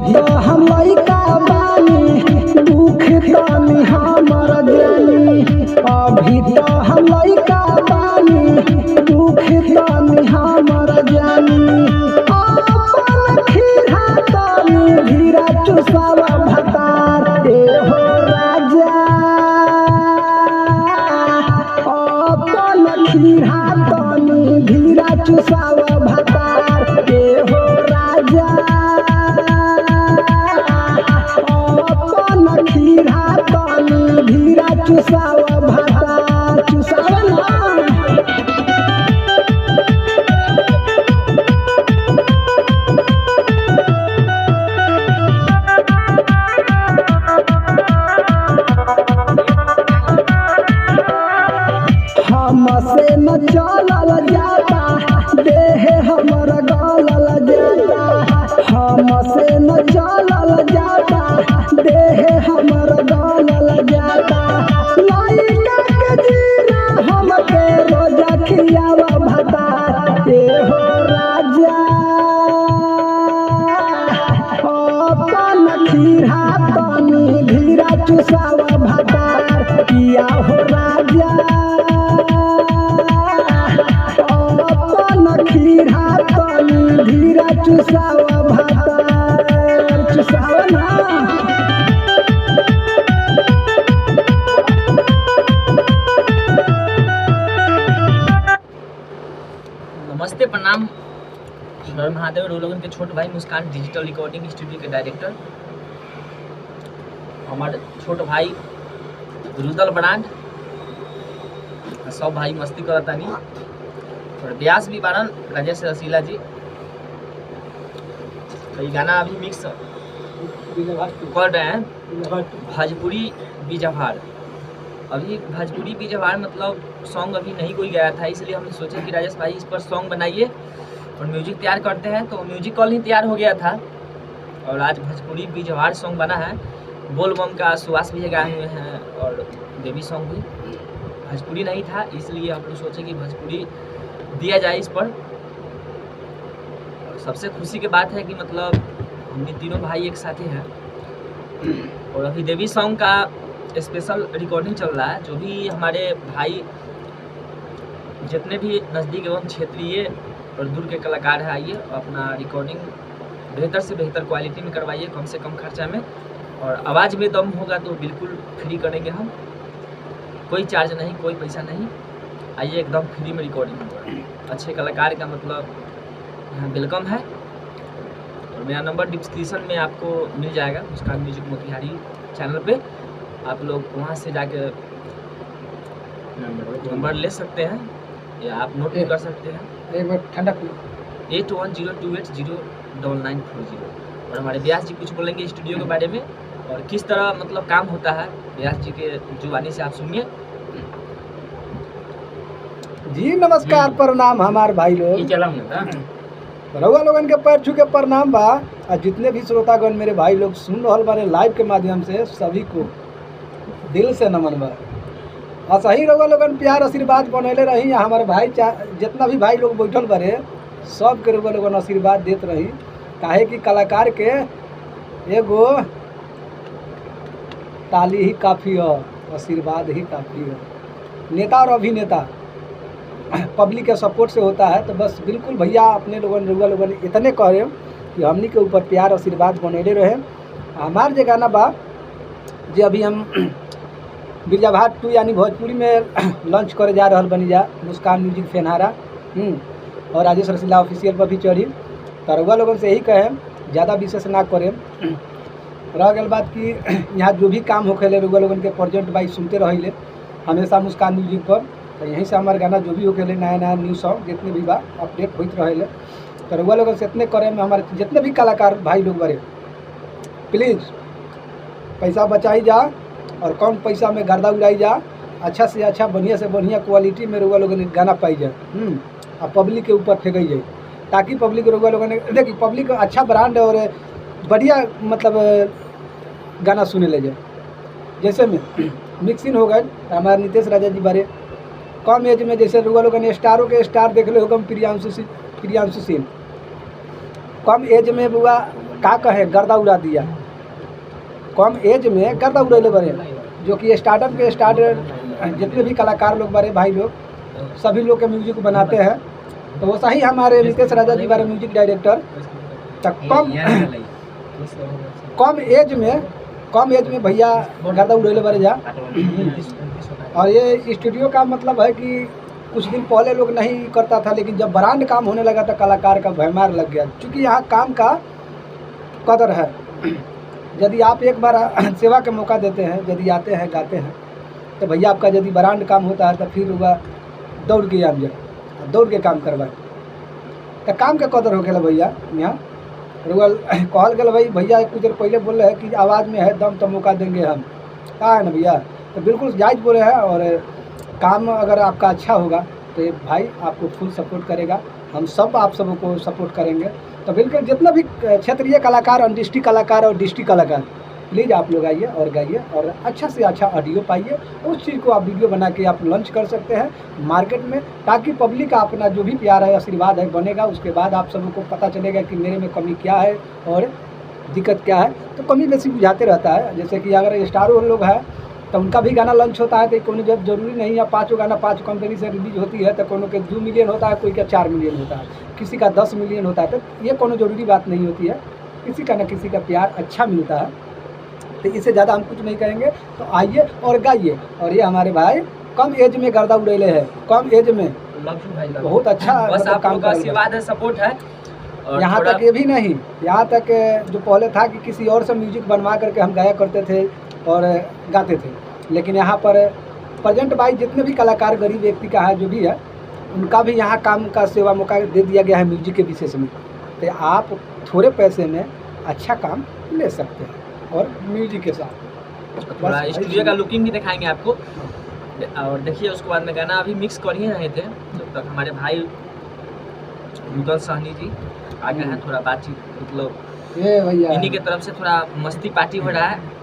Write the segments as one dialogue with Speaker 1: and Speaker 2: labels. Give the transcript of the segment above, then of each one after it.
Speaker 1: तो हम लइका बानी दुख तनी हमर जानी। अभी तो हम लइका बानी दुख तनी हमर जानी। अपन खीरा तनी धीरा चुसावा भतार ए हो राजा। अपन खीरा तनी धीरा चुसावा भतार ए हो राजा। अपन खीरा तनी धीरा चुसावा भतार चुसावा ना। हमसे न चलल जाता देह हमर गलल जाता। हमसे न चलल जाता देह हमर गलल जाता। लइका के जीरा हमके रोजा खियावा भतार ए हो राजा। अपन खीरा तनी धीरा चुसावा भतार किया हो राजा। अपन खीरा तनी धीरा चुसावा भतार चुसावा ना।
Speaker 2: नमस्ते प्रणाम। हर महादेव रोलोगन के छोट भाई मुस्कान डिजिटल रिकॉर्डिंग स्टूडियो के डायरेक्टर हमारे छोट भाई रुदल ब्रांड सब भाई मस्ती करतानी और व्यास भी बारन राजेश रसीला जी। तो ये गाना अभी मिक्स कर रहे हैं भोजपुरी बीजाभार। अभी भोजपुरी बीजाभार मतलब सॉन्ग अभी नहीं कोई गया था, इसलिए हमने सोचा कि राजेश भाई इस पर सॉन्ग बनाइए और म्यूजिक तैयार करते हैं। तो म्यूजिक कॉल ही तैयार हो गया था और आज भोजपुरी बीजाभार सॉन्ग बना है। बोल बम का सुहास भी गाए हुए हैं और देवी सॉन्ग भी भोजपुरी नहीं था, इसलिए हम लोग सोचे कि भोजपुरी दिया जाए इस पर। और सबसे खुशी की बात है कि मतलब हम तीनों भाई एक साथ ही हैं और अभी देवी सॉन्ग का स्पेशल रिकॉर्डिंग चल रहा है। जो भी हमारे भाई जितने भी नज़दीक एवं क्षेत्रीय और दूर के कलाकार हैं आइए अपना रिकॉर्डिंग बेहतर से बेहतर क्वालिटी में करवाइए, कम से कम खर्चा में। और आवाज़ में दम होगा तो बिल्कुल फ्री करेंगे हम, कोई चार्ज नहीं, कोई पैसा नहीं। आइए एकदम फ्री में रिकॉर्डिंग होगा। अच्छे कलाकार का मतलब यहाँ वेलकम है। और मेरा नंबर डिस्क्रिप्शन में आपको मिल जाएगा मुस्कान म्यूजिक मोतिहारी चैनल पे। आप लोग वहाँ से जाकर नंबर ले सकते हैं या आप नोट भी कर सकते हैं। 8102809940। और हमारे व्यास जी कुछ बोलेंगे स्टूडियो के बारे में और किस तरह मतलब काम होता है व्यास जी के जुबानी से आप सुनिए।
Speaker 3: जी नमस्कार प्रणाम हमारे भाई लोग। रउआ लोगन के पैर छू के प्रणाम बा। और जितने भी श्रोतागण मेरे भाई लोग सुन रहा बारे लाइव के माध्यम से सभी को दिल से नमन बा। और सही रउआ लोगन प्यार आशीर्वाद बनैले रही। हमारे भाई जितना भी भाई लोग बैठल बारे सब के रउआ लोगन आशीर्वाद देत रही। काहे कि कलाकार के एगो ताली ही काफ़ी है, आशीर्वाद ही काफ़ी है। नेता और अभिनेता पब्लिक के सपोर्ट से होता है। तो बस बिल्कुल भैया अपने लोगन रउआ लोगन इतने कहे कि हमनी के ऊपर प्यार आशीर्वाद बनैले रहे। हमार जे गाना बा जे अभी हम बीजाभार 2 यानी भोजपुरी में लॉन्च करे जा रहा बनी जा मुस्कान म्यूजिक फेनहारा और राजेश रसीला ऑफिशियल पर भी चढ़ी। तो रउआ लोगन से यही कहे ज़्यादा विशेष ना करें। रह गल बात कि यहाँ जो भी काम होखेले रउआ लोगन के प्रोजेक्ट बाई सुनते रहिले हमेशा मुस्कान म्यूजिक पर। तो यहीं से हमारे गाना जो भी होखेले नया नया न्यू सॉन्ग जितने भी बा अपडेट होते रहे। तो रउआ लोगन से इतने करे में हमारे जितने भी कलाकार भाई लोग बड़े प्लीज़ पैसा बचाई जा और कम पैसा में गर्दा उड़ाई जा। अच्छा से अच्छा बढ़िया से बढ़िया क्वालिटी में रउआ लोगन गाना पाई जाए और पब्लिक के ऊपर फेंकई जाए ताकि पब्लिक रउआ लोगन देखिए पब्लिक अच्छा ब्रांड और बढ़िया मतलब गाना सुने ले जाए। जैसे में मिक्सिंग हो गए हमारे नितेश राजा जी बारे कम एज में जैसे रउआ लोगन स्टारों के स्टार देख ले हो प्रियांशु सिंह कम एज में बुआ का कहे गर्दा उड़ा दिया, कम एज में गर्दा उड़ेले बड़े, जो कि स्टार्टअप के जितने भी कलाकार लोग बड़े भाई लोग सभी लोग के म्यूजिक बनाते हैं। तो वैसा ही हमारे नितेश राजा जी बारे म्यूजिक डायरेक्टर, तो कम एज में भैया गर्दा उड़ेले बड़े जा। और ये स्टूडियो का मतलब है कि कुछ दिन पहले लोग नहीं करता था, लेकिन जब ब्रांड काम होने लगा तो कलाकार का भयमार लग गया, क्योंकि यहाँ काम का कदर है। यदि आप एक बार सेवा का मौका देते हैं, यदि आते हैं गाते हैं, तो भैया आपका यदि ब्रांड काम होता है तो फिर वह दौड़ के आम जाए, दौड़ के काम करवाए, तो काम का कदर हो गया भैया। यहाँ रुगल कहल गया भाई, भैया कुछ देर पहले बोल रहे हैं कि आवाज़ में है दम तो मौका देंगे हम, कहा है ना भैया, तो बिल्कुल जायज़ बोले हैं। और काम अगर आपका अच्छा होगा तो ये भाई आपको फुल सपोर्ट करेगा, हम सब आप सबको सपोर्ट करेंगे। तो बिल्कुल जितना भी क्षेत्रीय कलाकार और डिस्ट्रिक्ट कलाकार और डिस्ट्रिक्ट कलाकार, प्लीज़ आप लोग आइए और गाइए और अच्छा से अच्छा ऑडियो पाइए, उस चीज़ को आप वीडियो बना के आप लॉन्च कर सकते हैं मार्केट में, ताकि पब्लिक का अपना जो भी प्यार है आशीर्वाद है बनेगा। उसके बाद आप सबको पता चलेगा कि मेरे में कमी क्या है और दिक्कत क्या है। तो कमी बेसी बुझाते रहता है, जैसे कि अगर स्टार लोग हैं तो उनका भी गाना लॉन्च होता है, तो कोनो जब जरूरी नहीं है 5 गाना 5 कंपनी से रिलीज होती है, तो कोनो के 2 मिलियन होता है, कोई का 4 मिलियन होता है, किसी का 10 मिलियन होता है। तो ये कोनो जरूरी बात नहीं होती है, किसी का न किसी का प्यार अच्छा मिलता है। तो इससे ज़्यादा हम कुछ नहीं करेंगे, तो आइए और गाइए। और ये हमारे भाई कम एज में गर्दा उड़ेले है, कम एज में बहुत अच्छा
Speaker 2: बस आप
Speaker 3: काम
Speaker 2: लोगों का आशीर्वाद है, सपोर्ट है। और
Speaker 3: यहाँ
Speaker 2: थोड़ा-
Speaker 3: तक ये भी नहीं, यहाँ तक जो पहले था कि किसी और से म्यूजिक बनवा करके हम गाया करते थे और गाते थे, लेकिन यहाँ पर प्रेजेंट भाई जितने भी कलाकार गरीब व्यक्ति का है जो भी है, उनका भी यहाँ काम का सेवा मौका दे दिया गया है म्यूजिक के विशेष में। तो आप थोड़े पैसे में अच्छा काम ले सकते हैं और म्यूजिक के साथ
Speaker 2: थोड़ा
Speaker 3: बस
Speaker 2: स्टूडियो का लुकिंग भी दिखाएंगे आपको। और देखिए उसके बाद में गाना अभी मिक्स कर ही रहे थे, जब तक हमारे भाई नूतन साहनी जी आ गए हैं, थोड़ा बातचीत मतलब
Speaker 3: ये भैया
Speaker 2: इन्हीं की तरफ से थोड़ा मस्ती पार्टी हो रहा है।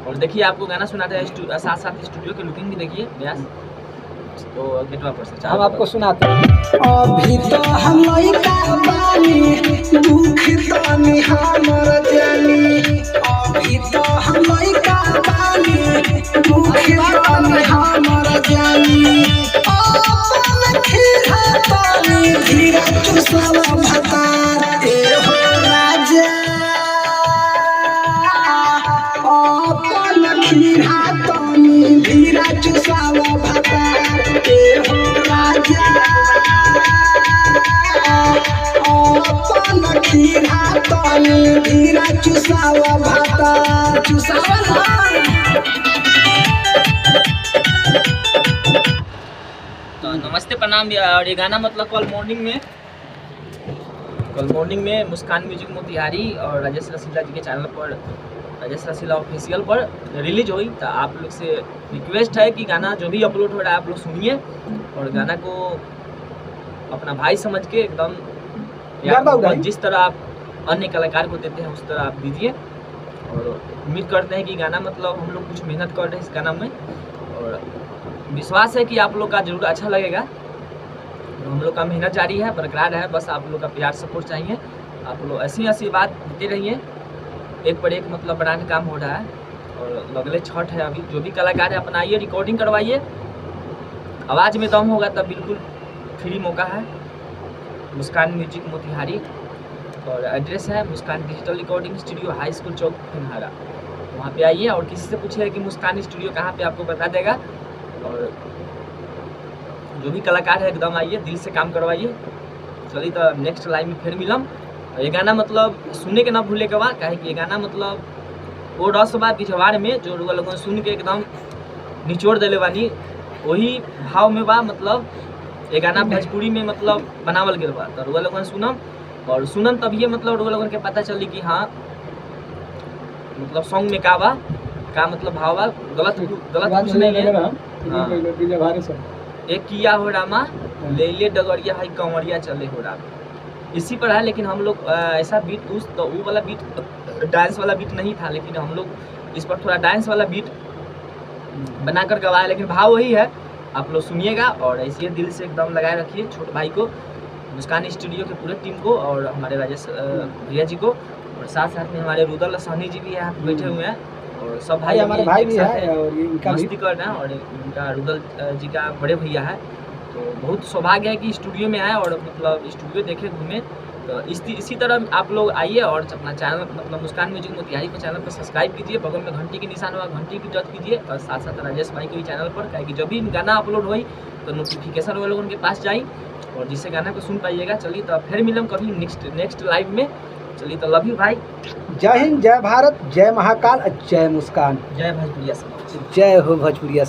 Speaker 2: और देखिए आपको गाना सुनाते हैं, साथ साथ स्टूडियो की लुकिंग भी देखिए व्यास। तो गेटवा पर से
Speaker 3: हम आपको सुनाते हैं।
Speaker 1: अभी तो हम लइका बानी, दुख तानी हमर जानी। अभी तो हम लइका बानी, दुख तानी हमर जानी। अपन खीरा तानी धीरा चुसावा भतार, ए हो राजा। अपन खीरा तानी धीरा चुसावा भतार, ए हो राजा। अपन खीरा तानी धीरा चुसावा भतार, चुसावा ना।
Speaker 2: तो नमस्ते प्रणाम। और ये गाना मतलब कल मॉर्निंग में मुस्कान म्यूजिक मोतिहारी और राजेश रसीला जी के चैनल पर, राजेश रसीला ऑफिशियल पर रिलीज हुई। तो आप लोग से रिक्वेस्ट है कि गाना जो भी अपलोड हो रहा है आप लोग सुनिए और गाना को अपना भाई समझ के एकदम
Speaker 3: ज़्यादा उड़ाइए।
Speaker 2: जिस तरह आप अन्य कलाकार को देते हैं उस तरह आप दीजिए। और उम्मीद करते हैं कि गाना मतलब हम लोग कुछ मेहनत कर रहे हैं इस गाना में, और विश्वास है कि आप लोग का जरूर अच्छा लगेगा। और हम लोग का मेहनत जारी है, बरकरार है, बस आप लोग का प्यार सपोर्ट चाहिए। आप लोग ऐसी आशीर्वाद देते रहिए। एक पर एक मतलब ब्रांड काम हो रहा है और अगले छठ है, अभी जो भी कलाकार है अपना आइए रिकॉर्डिंग करवाइए। आवाज़ में दम होगा तब बिल्कुल फ्री मौका है। मुस्कान म्यूजिक मोतिहारी और एड्रेस है Muskan digital recording studio, high school चौक फिनहारा। वहाँ पे आइए और किसी से पूछिए कि मुस्कान स्टूडियो कहाँ पे, आपको बता देगा। और जो भी कलाकार है एकदम आइए, दिल से काम करवाइए। चलिए तो नेक्स्ट लाइव में फिर मिलम। ये गाना मतलब सुनने के ना भूले के बा, काहे कि ये गाना मतलब वो रस बा बिजवार में जो लोगों सुन के एकदम निचोड़ देले बानी, वही भाव में बा। मतलब ये गाना भोजपुरी में मतलब बनावल गेल बा, तो लोगन सुनम और सुनम तभी मतलब लोगन के पता चली कि हाँ मतलब सॉन्ग में का बा, का मतलब भाव बा। गलत कुछ नहीं है। हाँ। एक किया हो रामा ले ले डगरिया है कंवरिया चले हो रामा, इसी पर है। लेकिन हम लोग ऐसा बीट उस तो वो वाला बीट डांस वाला बीट नहीं था, लेकिन हम लोग इस पर थोड़ा डांस वाला बीट बनाकर गवाए, लेकिन भाव वही है। आप लोग सुनिएगा और ऐसे दिल से एकदम लगाए रखिए छोटे भाई को, मुस्कान स्टूडियो के पूरे टीम को और हमारे राजेश भैया जी को। और साथ साथ में हमारे रुदल सहनी जी भी यहाँ पे बैठे हुए हैं और सब
Speaker 3: भाई हमारे
Speaker 2: अभी
Speaker 3: भाई
Speaker 2: एक
Speaker 3: भी
Speaker 2: साथ
Speaker 3: है और ये इनका भी
Speaker 2: मस्ती कर रहे हैं और इनका रुदल जी का बड़े भैया है। तो बहुत सौभाग्य है कि स्टूडियो में आए और मतलब स्टूडियो देखे घूमे। तो इसी तरह आप लोग आइए और अपना चैनल मतलब मुस्कान म्यूजिक मोतिहारी को चैनल पर सब्सक्राइब कीजिए, बगल में घंटी के निशान होगा घंटी की टच कीजिए और साथ साथ राजेश भाई के भी चैनल पर, क्या कि जब भी गाना अपलोड हुई तो नोटिफिकेशन वो लोगों के पास जाई और जिससे गाना को सुन पाइएगा। चलिए तो फिर मिलम कभी नेक्स्ट लाइव में। चलिए तो लव यू भाई।
Speaker 3: जय हिंद, जय भारत, जय महाकाल, जय मुस्कान,
Speaker 2: जय भोजपुरिया समाज।
Speaker 3: जय हो भोजपुरिया।